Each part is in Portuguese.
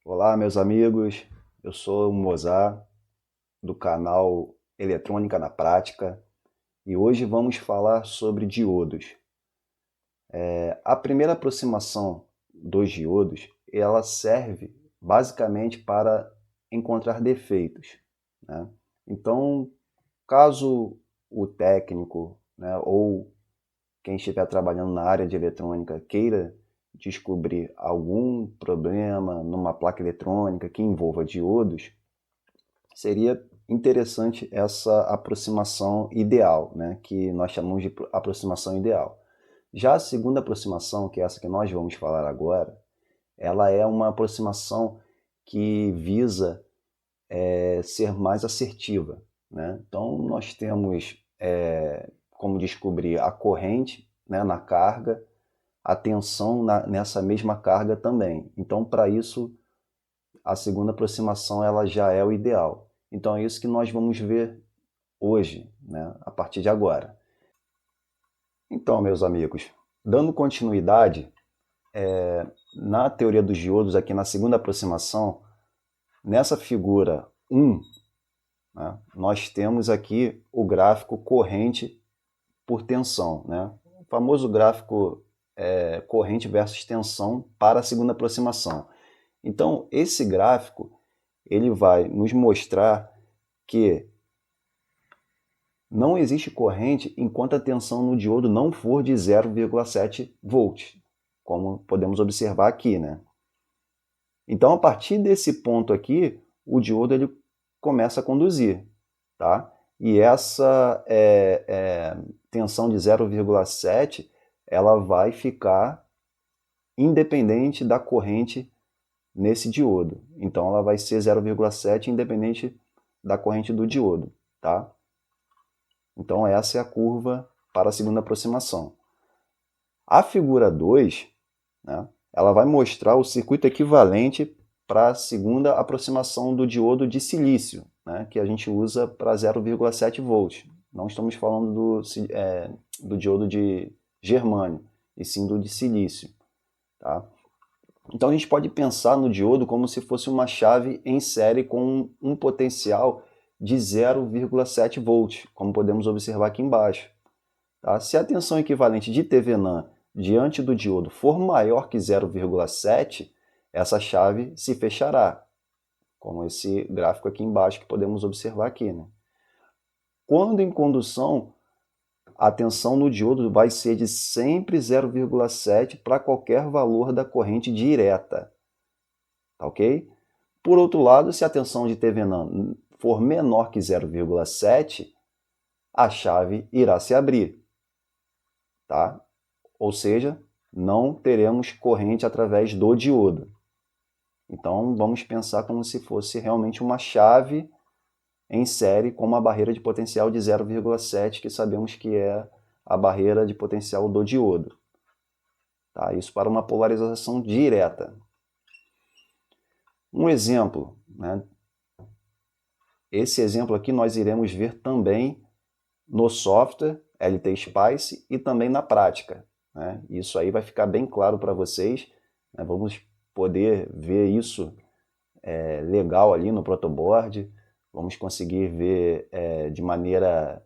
Olá, meus amigos. Eu sou o Mozart, do canal Eletrônica na Prática, e hoje vamos falar sobre diodos. A primeira aproximação dos diodos, ela serve basicamente para encontrar defeitos, né? Então, caso o técnico, né, ou quem estiver trabalhando na área de eletrônica queira descobrir algum problema numa placa eletrônica que envolva diodos, seria interessante essa aproximação ideal, né, que nós chamamos de aproximação ideal. Já a segunda aproximação, que é essa que nós vamos falar agora, ela é uma aproximação que visa ser mais assertiva, né? Então, nós temos como descobrir a corrente, né, na carga, a tensão nessa mesma carga também. Então, para isso, a segunda aproximação ela já é o ideal. Então, é isso que nós vamos ver hoje, né, a partir de agora. Então, meus amigos, dando continuidade, na teoria dos diodos, aqui na segunda aproximação, nessa figura 1, né, nós temos aqui o gráfico corrente por tensão, né? O famoso gráfico corrente versus tensão para a segunda aproximação. Então, esse gráfico ele vai nos mostrar que não existe corrente enquanto a tensão no diodo não for de 0,7 volts, como podemos observar aqui, né? Então, a partir desse ponto aqui, o diodo ele começa a conduzir, tá? E essa tensão de 0,7 ela vai ficar independente da corrente nesse diodo. Então, ela vai ser 0,7 independente da corrente do diodo, tá? Então, essa é a curva para a segunda aproximação. A figura 2, né, ela vai mostrar o circuito equivalente para a segunda aproximação do diodo de silício, né, que a gente usa para 0,7 volts. Não estamos falando do diodo de germânio, e sim do de silício. Tá? Então a gente pode pensar no diodo como se fosse uma chave em série com um potencial de 0,7 volts, como podemos observar aqui embaixo. Tá? Se a tensão equivalente de Thevenin diante do diodo for maior que 0,7, essa chave se fechará, como esse gráfico aqui embaixo que podemos observar aqui, né? Quando em condução, a tensão no diodo vai ser de sempre 0,7 para qualquer valor da corrente direta. Tá ok? Por outro lado, se a tensão de Thevenin for menor que 0,7, a chave irá se abrir. Tá? Ou seja, não teremos corrente através do diodo. Então, vamos pensar como se fosse realmente uma chave em série com uma barreira de potencial de 0,7, que sabemos que é a barreira de potencial do diodo. Tá? Isso para uma polarização direta. Um exemplo, né? Esse exemplo aqui nós iremos ver também no software LT Spice e também na prática, né? Isso aí vai ficar bem claro para vocês, né? Vamos poder ver isso legal ali no protoboard, vamos conseguir ver de maneira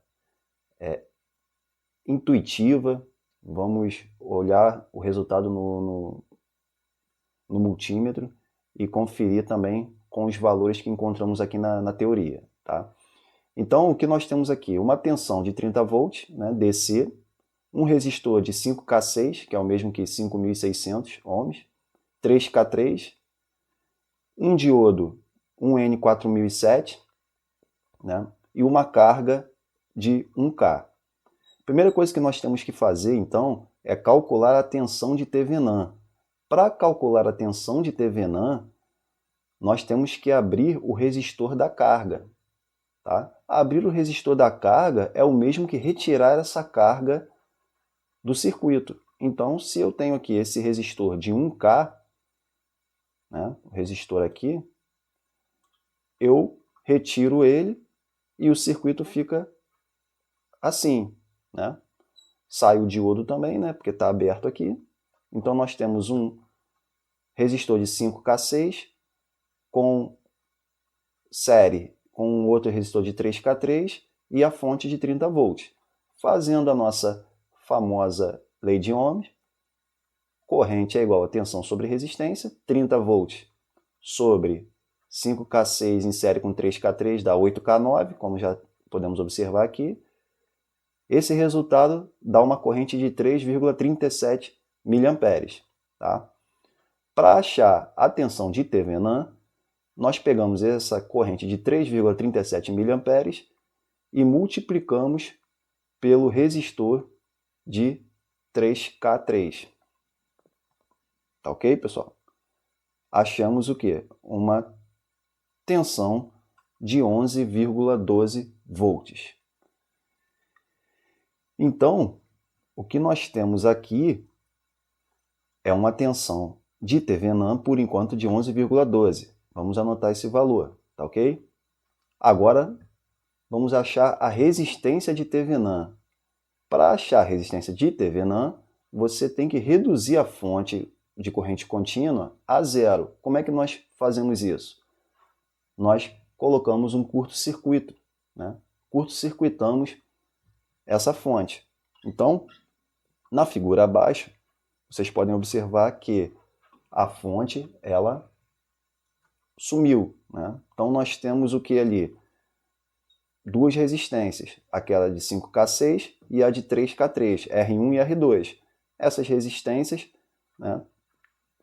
intuitiva, vamos olhar o resultado no multímetro e conferir também com os valores que encontramos aqui na teoria. Tá? Então, o que nós temos aqui? Uma tensão de 30 volts, né, DC, um resistor de 5K6, que é o mesmo que 5.600 ohms, 3K3, um diodo, um N4007, né, e uma carga de 1K. A primeira coisa que nós temos que fazer, então, é calcular a tensão de Thevenin. Para calcular a tensão de Thevenin, nós temos que abrir o resistor da carga. Tá? Abrir o resistor da carga é o mesmo que retirar essa carga do circuito. Então, se eu tenho aqui esse resistor de 1K, né, o resistor aqui, eu retiro ele e o circuito fica assim. Né? Sai o diodo também, né, porque está aberto aqui. Então, nós temos um resistor de 5K6 com série com outro resistor de 3K3 e a fonte de 30 volts. Fazendo a nossa famosa lei de Ohm, corrente é igual a tensão sobre resistência, 30 volts sobre 5K6 em série com 3K3 dá 8K9, como já podemos observar aqui. Esse resultado dá uma corrente de 3,37 mA. Tá? Para achar a tensão de Thevenin, nós pegamos essa corrente de 3,37 mA e multiplicamos pelo resistor de 3K3. Tá ok, pessoal? Achamos o quê? Uma tensão de 11,12 volts. Então, o que nós temos aqui é uma tensão de Thevenin, por enquanto, de 11,12. Vamos anotar esse valor, tá ok? Agora, vamos achar a resistência de Thevenin. Para achar a resistência de Thevenin, você tem que reduzir a fonte de corrente contínua a zero. Como é que nós fazemos isso? Nós colocamos um curto-circuito, né? Curto-circuitamos essa fonte. Então, na figura abaixo, vocês podem observar que a fonte ela sumiu, né? Então nós temos o que ali? Duas resistências, aquela de 5K6 e a de 3K3, R1 e R2. Essas resistências, né,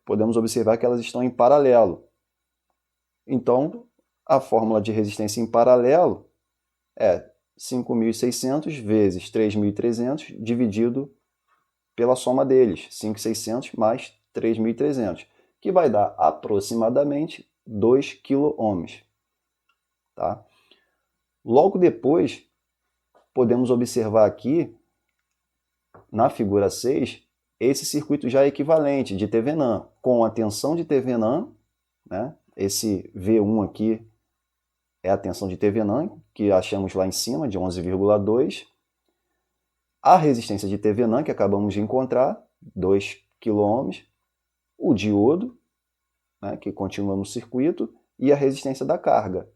podemos observar que elas estão em paralelo. Então, a fórmula de resistência em paralelo é 5.600 vezes 3.300 dividido pela soma deles, 5.600 mais 3.300, que vai dar aproximadamente 2 kΩ. Tá? Logo depois, podemos observar aqui, na figura 6, esse circuito já é equivalente de Thevenin, com a tensão de Thevenin, né? Esse V1 aqui é a tensão de Thevenin, que achamos lá em cima, de 11,2. A resistência de Thevenin, que acabamos de encontrar, 2 kΩ. O diodo, né, que continua no circuito, e a resistência da carga.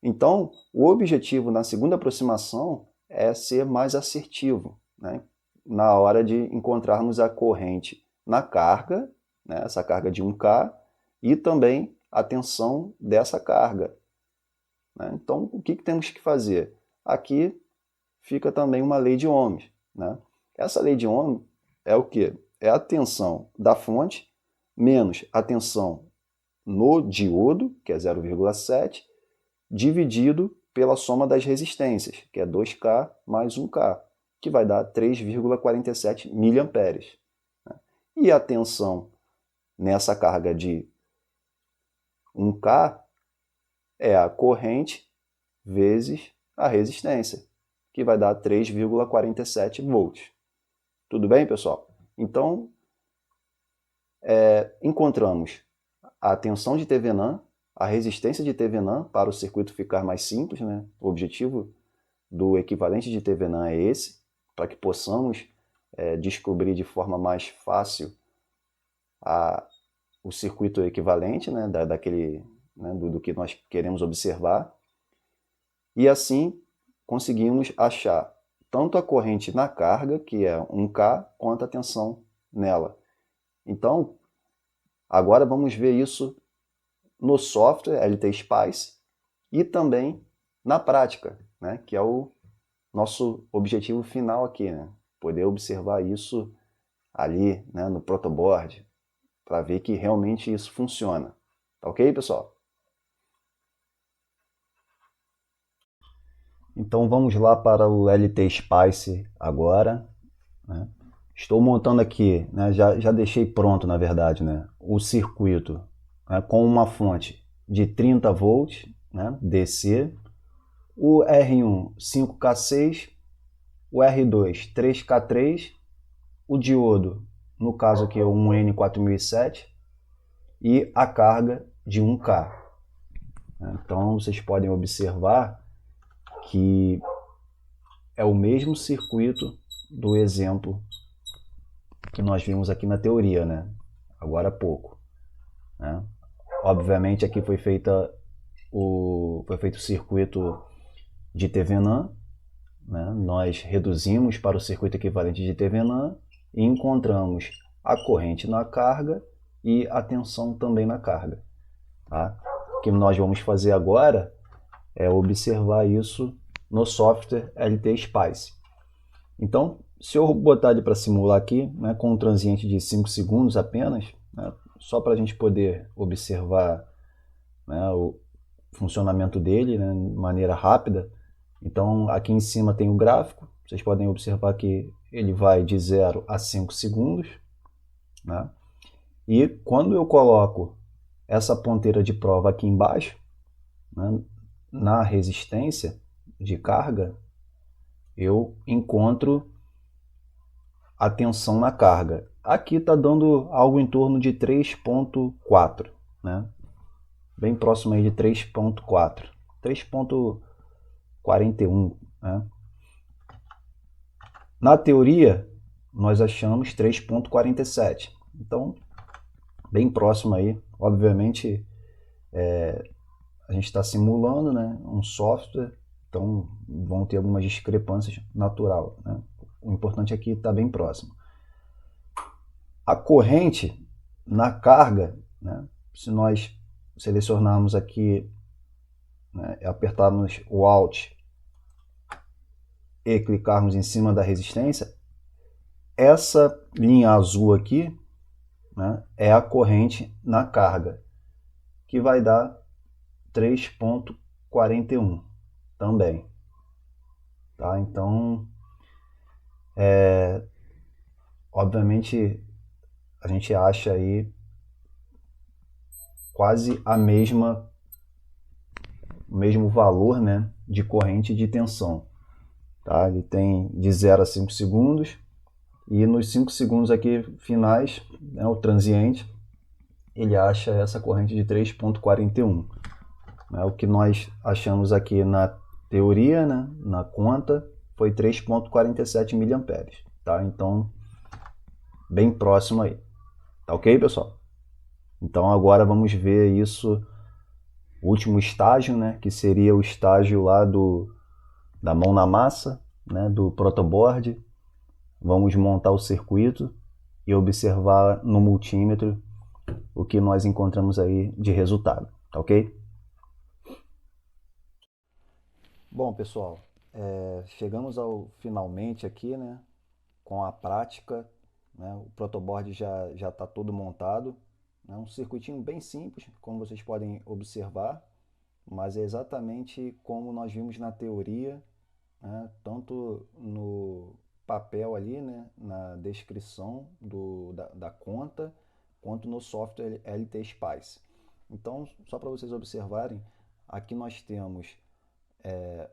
Então, o objetivo na segunda aproximação é ser mais assertivo, né, na hora de encontrarmos a corrente na carga, né, essa carga de 1K, e também a tensão dessa carga. Né? Então, o que temos que fazer? Aqui fica também uma lei de Ohm. Né? Essa lei de Ohm é o quê? É a tensão da fonte menos a tensão no diodo, que é 0,7, dividido pela soma das resistências, que é 2K mais 1K, que vai dar 3,47 mA. E a tensão nessa carga de 1K é a corrente vezes a resistência, que vai dar 3,47 volts. Tudo bem, pessoal? Então, encontramos a tensão de Thevenin, a resistência de Thevenin, para o circuito ficar mais simples, né? O objetivo do equivalente de Thevenin é esse, para que possamos descobrir de forma mais fácil o circuito equivalente, né? Do que nós queremos observar. E assim conseguimos achar tanto a corrente na carga, que é 1K, quanto a tensão nela. Então, agora vamos ver isso no software LT-Spice e também na prática, né, que é o nosso objetivo final aqui, né, poder observar isso ali, né, no protoboard, para ver que realmente isso funciona. Tá ok, pessoal? Então vamos lá para o LT-Spice agora. Né? Estou montando aqui, né, já deixei pronto, na verdade, né, o circuito, né, com uma fonte de 30 volts, né, DC, o R1 5K6, o R2 3K3, o diodo, no caso aqui é o 1N4007, e a carga de 1K. Então vocês podem observar que é o mesmo circuito do exemplo que nós vimos aqui na teoria, né? Agora há pouco. Né? Obviamente aqui foi feito o circuito de Thevenin, né? Nós reduzimos para o circuito equivalente de Thevenin e encontramos a corrente na carga e a tensão também na carga. Tá? O que nós vamos fazer agora é observar isso no software LT Spice. Então, se eu botar ele para simular aqui, né, com um transiente de 5 segundos apenas, né, só para a gente poder observar, né, o funcionamento dele, né, de maneira rápida. Então, aqui em cima tem o gráfico, vocês podem observar que ele vai de 0 a 5 segundos. Né? E quando eu coloco essa ponteira de prova aqui embaixo, né, na resistência de carga, eu encontro a tensão na carga. Aqui está dando algo em torno de 3,4, né? Bem próximo aí de 3,4, 3,41, né? Na teoria, nós achamos 3,47. Então, bem próximo aí. Obviamente, a gente está simulando, né, um software, então vão ter algumas discrepâncias natural, né? O importante aqui está bem próximo. A corrente na carga, né, se nós selecionarmos aqui, né, apertarmos o Alt e clicarmos em cima da resistência, essa linha azul aqui, né, é a corrente na carga, que vai dar 3,41 também. Tá? Então, obviamente, a gente acha aí quase o mesmo valor, né, de corrente e de tensão. Tá? Ele tem de 0 a 5 segundos, e nos 5 segundos aqui finais, né, o transiente, ele acha essa corrente de 3,41. Né? O que nós achamos aqui na teoria, né, na conta, foi 3,47 mA. Tá? Então, bem próximo aí. Tá ok, pessoal? Então agora vamos ver isso, o último estágio, né, que seria o estágio lá da mão na massa, né, do protoboard. Vamos montar o circuito e observar no multímetro o que nós encontramos aí de resultado, tá ok? Bom, pessoal, chegamos ao finalmente aqui, né, com a prática, né, o protoboard já está todo montado, né, um circuitinho bem simples, como vocês podem observar, mas é exatamente como nós vimos na teoria, né, tanto no papel ali, né, na descrição da conta, quanto no software LT Spice. Então, só para vocês observarem, aqui nós temos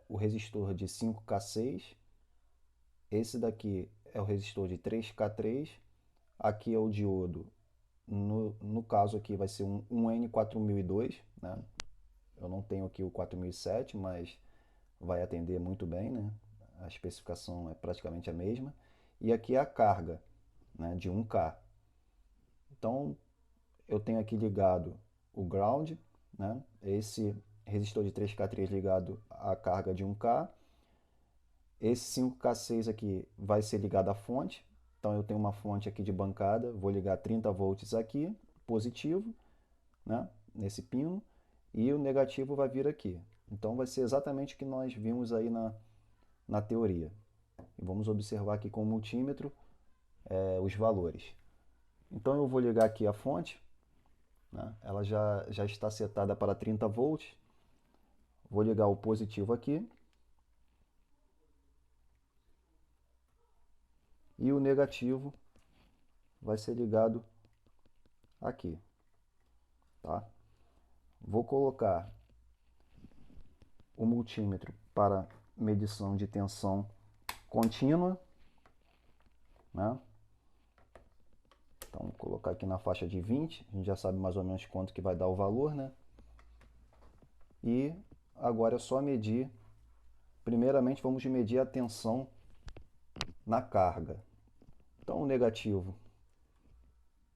o resistor de 5K6, esse daqui é o resistor de 3K3, aqui é o diodo, no caso aqui vai ser um N4002, né? Eu não tenho aqui o 4007, mas vai atender muito bem, né? A especificação é praticamente a mesma. E aqui é a carga, né, de 1K. Então, eu tenho aqui ligado o ground, né? Esse resistor de 3K3 ligado à carga de 1K. Esse 5K6 aqui vai ser ligado à fonte. Então, eu tenho uma fonte aqui de bancada, vou ligar 30 volts aqui, positivo, né, nesse pino, e o negativo vai vir aqui. Então, vai ser exatamente o que nós vimos aí na teoria. E vamos observar aqui com o multímetro os valores. Então eu vou ligar aqui a fonte, né? Ela já está setada para 30 volts. Vou ligar o positivo aqui. E o negativo vai ser ligado aqui. Tá? Vou colocar o multímetro para medição de tensão contínua, né? Então, vou colocar aqui na faixa de 20, a gente já sabe mais ou menos quanto que vai dar o valor, né? E agora é só medir, primeiramente vamos medir a tensão na carga. Então, o negativo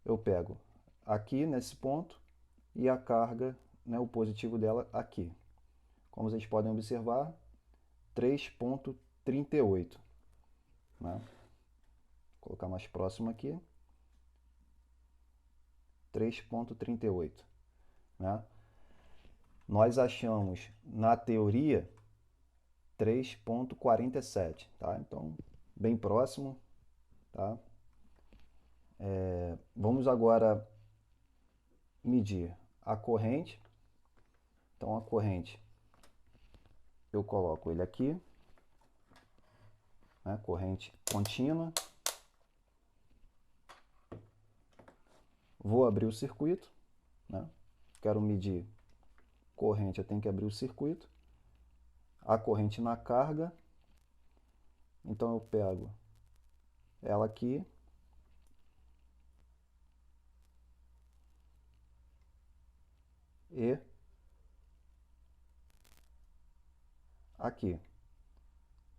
eu pego aqui nesse ponto, e a carga, né, o positivo dela aqui. Como vocês podem observar, 3,38. Né? Vou colocar mais próximo aqui. 3,38. Né? Nós achamos na teoria 3,47. Tá? Então, bem próximo. Tá? Vamos agora medir a corrente. Então, a corrente, eu coloco ele aqui, né? Corrente contínua. Vou abrir o circuito, né? Quero medir corrente, eu tenho que abrir o circuito. A corrente na carga, então eu pego ela aqui e aqui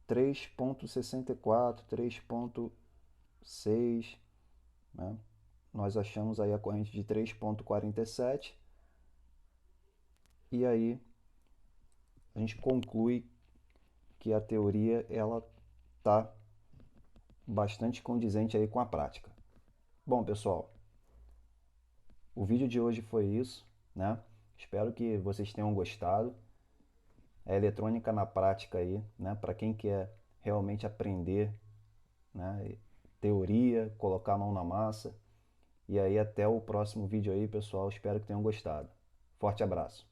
3,64, 3,6, né? Nós achamos aí a corrente de 3,47 e aí a gente conclui que a teoria ela tá bastante condizente aí com a prática. Bom, pessoal, o vídeo de hoje foi isso, né? Espero que vocês tenham gostado. É eletrônica na prática aí, né? Para quem quer realmente aprender, né? Teoria, colocar a mão na massa. E aí até o próximo vídeo aí, pessoal. Espero que tenham gostado. Forte abraço.